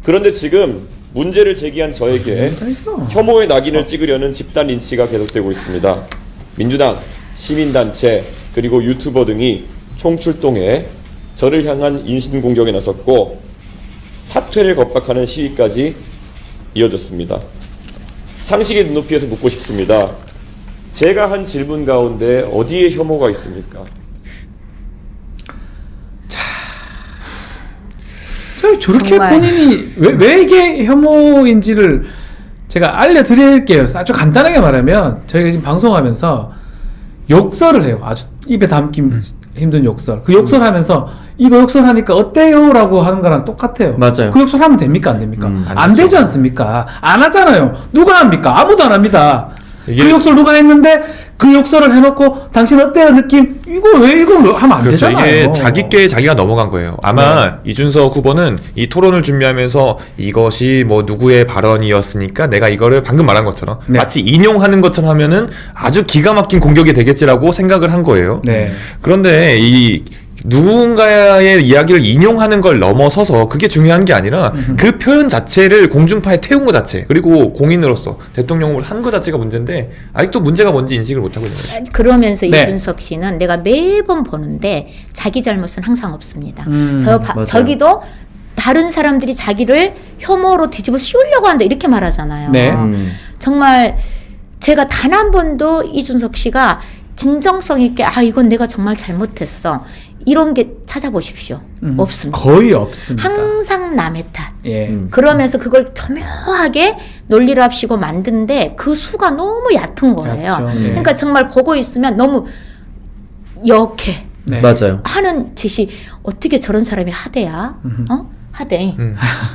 그런데 지금 문제를 제기한 저에게 혐오의 낙인을 찍으려는 집단 린치가 계속되고 있습니다. 민주당, 시민단체, 그리고 유튜버 등이 총출동해 저를 향한 인신공격에 나섰고 사퇴를 겁박하는 시위까지 이어졌습니다. 상식의 눈높이에서 묻고 싶습니다. 제가 한 질문 가운데 어디에 혐오가 있습니까? 저렇게 정말. 본인이 왜 이게 혐오인지를 제가 알려드릴게요. 아주 간단하게 말하면 저희가 지금 방송하면서 욕설을 해요. 아주 입에 담기 힘든 욕설. 그 욕설하면서 이거 욕설하니까 어때요? 라고 하는 거랑 똑같아요. 맞아요. 그 욕설하면 됩니까? 안 됩니까? 안 되지 않습니까? 안 하잖아요. 누가 합니까? 아무도 안 합니다. 그 욕설 누가 했는데 그 욕설을 해놓고 당신 어때요 느낌? 이거 왜 이걸 하면 안 그렇죠. 되잖아요. 이게 자기께 자기가 넘어간 거예요. 아마 이준석 후보는 이 토론을 준비하면서 이것이 뭐 누구의 발언이었으니까 내가 이거를 방금 말한 것처럼 네. 마치 인용하는 것처럼 하면은 아주 기가 막힌 공격이 되겠지라고 생각을 한 거예요. 네. 그런데 이 누군가의 이야기를 인용하는 걸 넘어서서 그게 중요한 게 아니라 그 표현 자체를 공중파에 태운 것 자체, 그리고 공인으로서 대통령을 한 것 자체가 문제인데 아직도 문제가 뭔지 인식을 못하고 있는 거예요. 그러면서 네. 이준석 씨는 내가 매번 보는데 자기 잘못은 항상 없습니다. 맞아요. 저기도 다른 사람들이 자기를 혐오로 뒤집어 씌우려고 한다 이렇게 말하잖아요. 네. 정말 제가 단 한 번도 이준석 씨가 진정성 있게 이건 내가 정말 잘못했어 이런 게 찾아보십시오. 없습니다. 거의 없습니다. 항상 남의 탓. 예. 그러면서 그걸 교묘하게 논리를 합시고 만드는데 그 수가 너무 얕은 거예요. 얕죠. 네. 그러니까 정말 보고 있으면 너무 역해 네. 맞아요. 하는 짓이 어떻게 저런 사람이 하대야? 하대.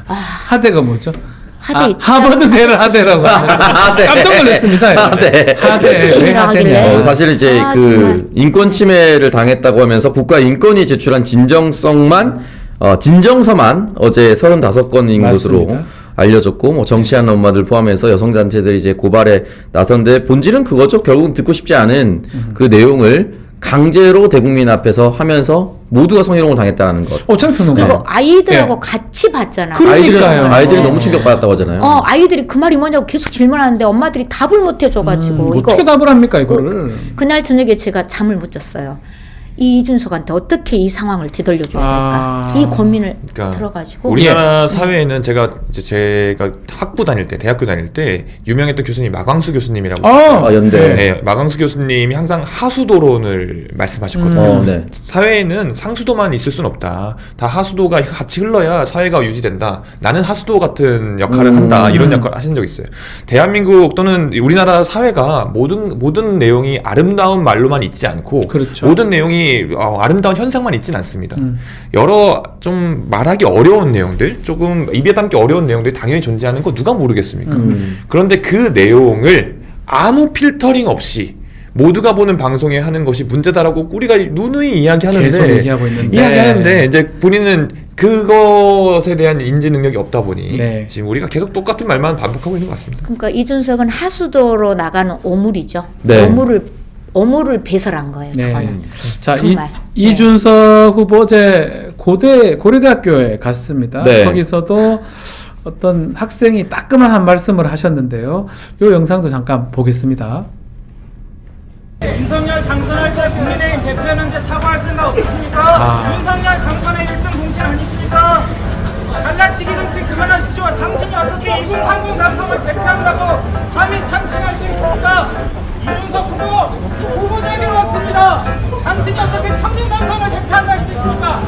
하대가 뭐죠? 하대. 하버드대를 하대라고 하대. 깜짝 놀랐습니다. 하대. 하대. 왜 출신이라 하길래. 하대냐? 사실 이제 정말. 인권 침해를 당했다고 하면서 국가인권위 제출한 진정서만 어제 35건인 맞습니다. 것으로 알려졌고, 뭐 정치하는 엄마들 포함해서 여성단체들이 이제 고발에 나선데 본질은 그거죠. 결국은 듣고 싶지 않은 그 내용을 강제로 대국민 앞에서 하면서 모두가 성희롱을 당했다는 것. 어차피 평론가. 그리고 아이들하고 네. 같이 봤잖아. 그러니까요. 아이들이 너무 충격받았다고 하잖아요. 아이들이 그 말이 뭐냐고 계속 질문하는데 엄마들이 답을 못 해줘가지고 어떻게 답을 합니까 이거를? 그날 저녁에 제가 잠을 못 잤어요. 이 이준석한테 어떻게 이 상황을 되돌려줘야 될까? 이 고민을 그러니까 들어가지고 우리나라 사회에는 제가 학부 다닐 때, 대학교 다닐 때 유명했던 교수님 마광수 교수님이라고 연대. 네, 마광수 교수님이 항상 하수도론을 말씀하셨거든요. 네. 사회에는 상수도만 있을 순 없다. 다 하수도가 같이 흘러야 사회가 유지된다. 나는 하수도 같은 역할을 한다. 이런 역할을 하신 적 있어요. 대한민국 또는 우리나라 사회가 모든 내용이 아름다운 말로만 있지 않고 그렇죠. 모든 내용이 아름다운 현상만 있진 않습니다. 여러 좀 말하기 어려운 내용들, 조금 입에 담기 어려운 내용들이 당연히 존재하는 거 누가 모르겠습니까? 그런데 그 내용을 아무 필터링 없이 모두가 보는 방송에 하는 것이 문제다라고 우리가 누누이 이야기하는데 계속 얘기하고 있는데. 이야기하는데 이제 본인은 그것에 대한 인지 능력이 없다 보니 네. 지금 우리가 계속 똑같은 말만 반복하고 있는 것 같습니다. 그러니까 이준석은 하수도로 나가는 오물이죠. 네. 오물을 배설한 거예요. 네. 저거는. 자, 정말. 이준석 후보 어제 고려대학교에 갔습니다. 네. 거기서도 어떤 학생이 따끔한 말씀을 하셨는데요. 이 영상도 잠깐 보겠습니다. 윤석열 당선할 때 국민의힘 대표였는데 사과할 생각 없으십니까? 윤석열 당선의 1등 공신 아니십니까? 갈라치기 정치 그만하십시오. 당신이 어떻게 2군 3군 남성을 대표한다고 감히 참칭할 수 있습니까? 이준석 후보자에게로 왔습니다. 당신이 어떻게 청년 남성을 대표한다 할 수 있습니까?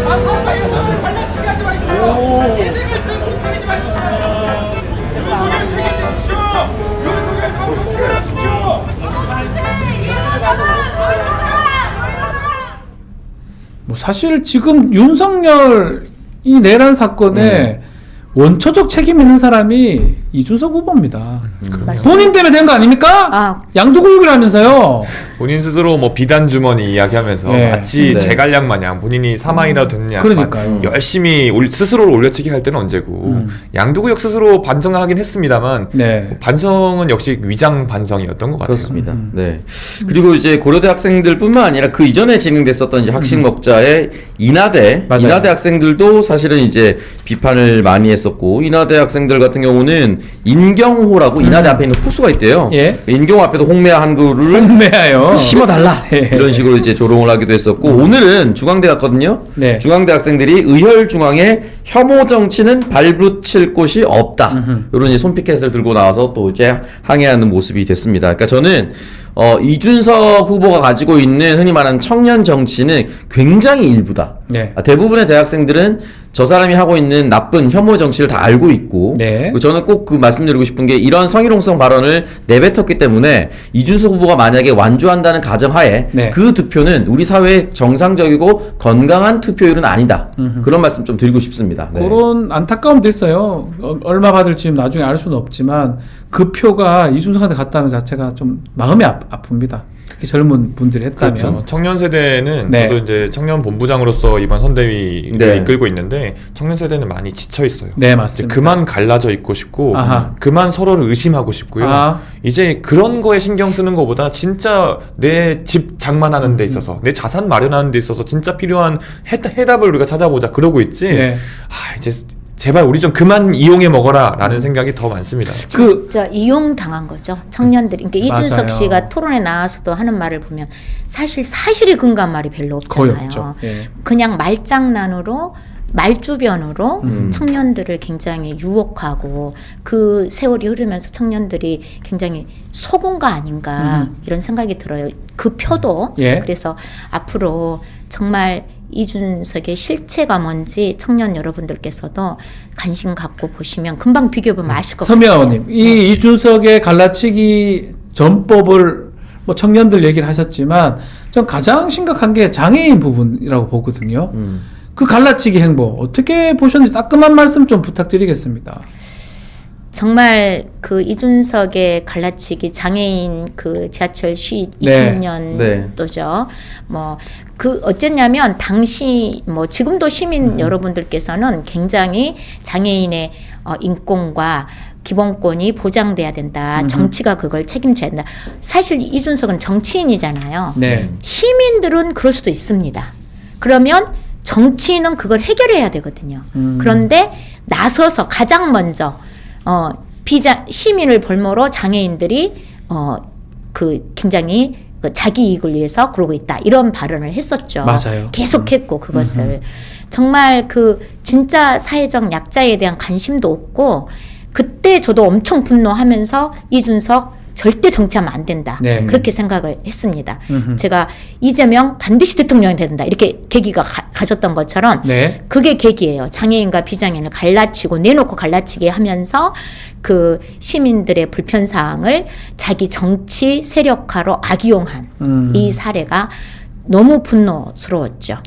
남성과 여성을 갈라치기 하지 마십시오. 재능을 뜬 마십시오. 윤석열 책임지십시오. 윤석열 방송 책임지십시오. 뭐 사실 지금 윤석열 이 내란 사건에 원초적 책임 있는 사람이 이준석 후보입니다. 맞습니다. 본인 때문에 된 거 아닙니까? 아. 양두구육이라면서요. 본인 스스로 뭐 비단 주머니 이야기하면서 네. 마치 네. 제갈량 마냥 본인이 사망이라도 됐냐 그러니까요. 열심히 스스로를 올려치기 할 때는 언제고 양두구역 스스로 반성하긴 했습니다만 네. 반성은 역시 위장 반성이었던 것 같아요. 그렇습니다. 네. 그리고 이제 고려대 학생들뿐만 아니라 그 이전에 진행됐었던 이제 학식 먹자의 인하대 맞아요. 인하대 학생들도 사실은 이제 비판을 많이 했었고 인하대 학생들 같은 경우는 인경호라고 인하대 앞에 있는 호수가 있대요. 예. 인경호 앞에도 홍매화 한 그루를 홍매화요. 심어달라 예. 이런 식으로 이제 조롱을 하기도 했었고 오늘은 중앙대 갔거든요. 네. 중앙대 학생들이 의혈중앙에 혐오 정치는 발붙일 곳이 없다. 이런 이제 손피켓을 들고 나와서 또 이제 항의하는 모습이 됐습니다. 그러니까 저는 이준석 후보가 가지고 있는 흔히 말하는 청년 정치는 굉장히 일부다. 네. 대부분의 대학생들은 저 사람이 하고 있는 나쁜 혐오 정치를 다 알고 있고 네. 그리고 저는 꼭 그 말씀드리고 싶은 게 이런 성희롱성 발언을 내뱉었기 때문에 이준석 후보가 만약에 완주한다는 가정하에 네. 그 투표는 우리 사회의 정상적이고 건강한 투표율은 아니다. 그런 말씀 좀 드리고 싶습니다. 네. 그런 안타까움도 있어요. 얼마 받을지 나중에 알 수는 없지만 그 표가 이준석한테 갔다는 자체가 좀 마음이 아픕니다. 특히 젊은 분들이 했다면. 그렇죠. 청년 세대는 네. 저도 이제 청년 본부장으로서 이번 선대위를 네. 이끌고 있는데 청년 세대는 많이 지쳐 있어요. 네, 이제 맞습니다. 그만 갈라져 있고 싶고 아하. 그만 서로를 의심하고 싶고요. 아. 이제 그런 거에 신경 쓰는 것보다 진짜 내 집 장만하는 데 있어서 내 자산 마련하는 데 있어서 진짜 필요한 해답을 우리가 찾아보자 그러고 있지. 네. 이제 제발 우리 좀 그만 이용해 먹어라 라는 생각이 더 많습니다. 진짜 이용당한 거죠. 청년들이. 그러니까 이준석 맞아요. 씨가 토론에 나와서도 하는 말을 보면 사실이 근거한 말이 별로 거의 없잖아요. 없죠. 예. 그냥 말장난으로 말주변으로 청년들을 굉장히 유혹하고 그 세월이 흐르면서 청년들이 굉장히 속은 거 아닌가 이런 생각이 들어요. 그 표도. 예. 그래서 앞으로 정말 이준석의 실체가 뭔지 청년 여러분들께서도 관심 갖고 보시면 금방 비교해보면 아실 것 같아요. 서미아원님, 이 이준석의 갈라치기 전법을 뭐 청년들 얘기를 하셨지만 전 가장 심각한 게 장애인 부분이라고 보거든요. 그 갈라치기 행보 어떻게 보셨는지 따끔한 말씀 좀 부탁드리겠습니다. 정말 그 이준석의 갈라치기 장애인 그 지하철 시위 네. 20년도죠. 뭐 그 어쨌냐면 당시 뭐 지금도 시민 여러분들께서는 굉장히 장애인의 인권과 기본권이 보장돼야 된다. 정치가 그걸 책임져야 된다. 사실 이준석은 정치인이잖아요. 네. 시민들은 그럴 수도 있습니다. 그러면 정치인은 그걸 해결해야 되거든요. 그런데 나서서 가장 먼저 시민을 볼모로 장애인들이 그 굉장히 그 자기 이익을 위해서 그러고 있다 이런 발언을 했었죠. 맞아요. 계속했고 그것을 정말 그 진짜 사회적 약자에 대한 관심도 없고 그때 저도 엄청 분노하면서 이준석 절대 정치하면 안 된다. 네. 그렇게 생각을 했습니다. 제가 이재명 반드시 대통령이 된다. 이렇게 계기가 가졌던 것처럼 네. 그게 계기예요. 장애인과 비장애인을 갈라치고 내놓고 갈라치게 하면서 그 시민들의 불편사항을 자기 정치 세력화로 악용한 이 사례가 너무 분노스러웠죠.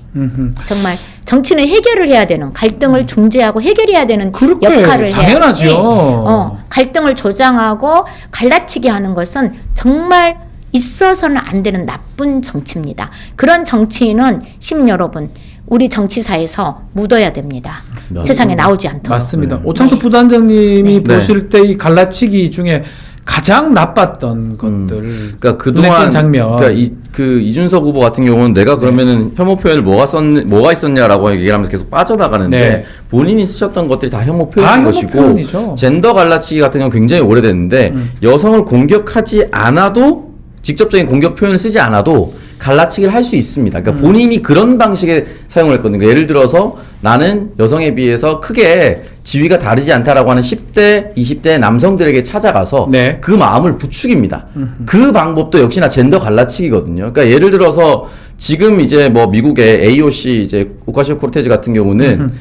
정말 정치는 해결을 해야 되는 갈등을 중재하고 해결해야 되는 그렇게 역할을 당연하죠. 해야지. 갈등을 조장하고 갈라치기 하는 것은 정말 있어서는 안 되는 나쁜 정치입니다. 그런 정치인은 시민 여러분 우리 정치사에서 묻어야 됩니다. 세상에 나오지 않도록. 맞습니다. 오창수 부단장님이 네. 보실 때 이 갈라치기 중에 가장 나빴던 것들. 그러니까 그동안 눈에 띈 장면. 그러니까 이준석 후보 같은 경우는 내가 그러면은 혐오 표현을 뭐가 있었냐라고 얘기를 하면서 계속 빠져나가는데 네. 본인이 쓰셨던 것들이 다 혐오 다 표현인 혐오 것이고 표현이죠. 젠더 갈라치기 같은 경우 굉장히 오래됐는데 여성을 공격하지 않아도 직접적인 공격 표현을 쓰지 않아도 갈라치기를 할 수 있습니다. 그러니까 본인이 그런 방식의 사용을 했거든요. 예를 들어서 나는 여성에 비해서 크게 지위가 다르지 않다라고 하는 10대, 20대 남성들에게 찾아가서 네. 그 마음을 부추깁니다. 그 방법도 역시나 젠더 갈라치기거든요. 그러니까 예를 들어서 지금 이제 뭐 미국의 AOC 이제 오카시오코르테즈 같은 경우는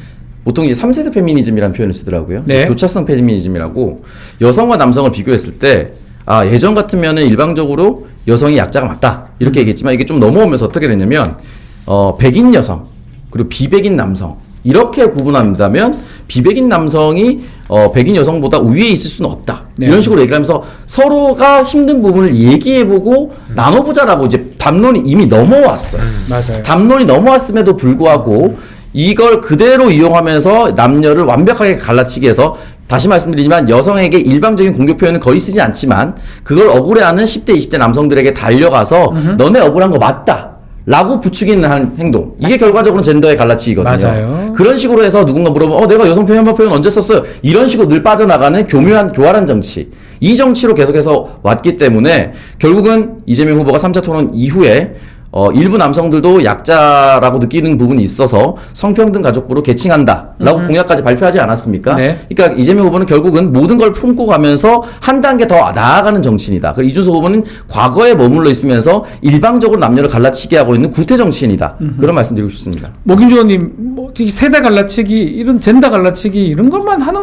보통 이제 3세대 페미니즘이라는 표현을 쓰더라고요. 네. 교차성 페미니즘이라고 여성과 남성을 비교했을 때 예전 같으면은 일방적으로 여성이 약자가 맞다 이렇게 얘기했지만 이게 좀 넘어오면서 어떻게 됐냐면 백인 여성 그리고 비백인 남성 이렇게 구분한다면 비백인 남성이 백인 여성보다 우위에 있을 수는 없다. 네. 이런 식으로 얘기를 하면서 서로가 힘든 부분을 얘기해보고 나눠보자라고 이제 담론이 이미 넘어왔어요. 맞아요. 담론이 넘어왔음에도 불구하고 이걸 그대로 이용하면서 남녀를 완벽하게 갈라치기 해서 다시 말씀드리지만 여성에게 일방적인 공격 표현은 거의 쓰지 않지만 그걸 억울해하는 10대, 20대 남성들에게 달려가서 너네 억울한 거 맞다. 라고 부추기는 한 행동. 이게 결과적으로는 젠더의 갈라치기거든요. 맞아요. 그런 식으로 해서 누군가 물어보면 내가 여성 표현, 혐오 표현 언제 썼어요? 이런 식으로 늘 빠져나가는 교활한 정치. 이 정치로 계속해서 왔기 때문에 결국은 이재명 후보가 3차 토론 이후에 일부 남성들도 약자라고 느끼는 부분이 있어서 성평등 가족부로 개칭한다라고 공약까지 발표하지 않았습니까? 네. 그러니까 이재명 후보는 결국은 모든 걸 품고 가면서 한 단계 더 나아가는 정치인이다. 그리고 이준석 후보는 과거에 머물러 있으면서 일방적으로 남녀를 갈라치게 하고 있는 구태 정치인이다. 그런 말씀드리고 싶습니다. 목인주 의원님, 뭐, 세대 갈라치기, 이런 젠더 갈라치기, 이런 것만 하는